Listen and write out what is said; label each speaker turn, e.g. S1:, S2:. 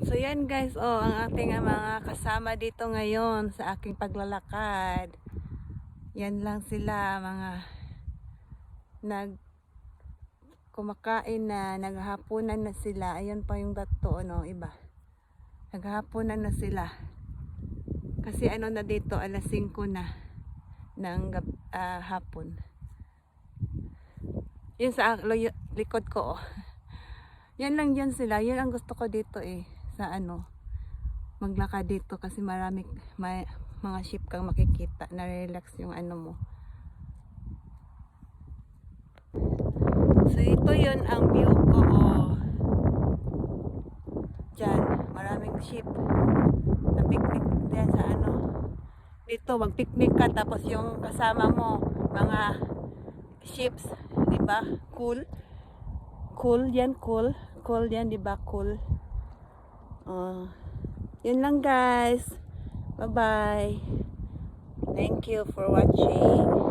S1: So yan guys, oh, ang ating mga kasama dito ngayon sa aking paglalakad. Yan lang sila, mga nag kumakain na, naghahaponan na sila. Ayun pa yung dato, no, iba. Naghahaponan na sila. Kasi ano na dito, alas 5 na ng hapon. Yun sa likod ko, oh. Yan lang yan sila. Yan ang gusto ko dito sa maglakad dito kasi may mga sheep kang makikita, na relax yung mo. So ito yun ang view ko, oh. Diyan, maraming sheep na picnic diyan sa dito mag-picnic ka tapos yung kasama mo mga sheeps, di ba? Cool yan, di ba? Cool. Yun lang guys. Bye bye. Thank you for watching.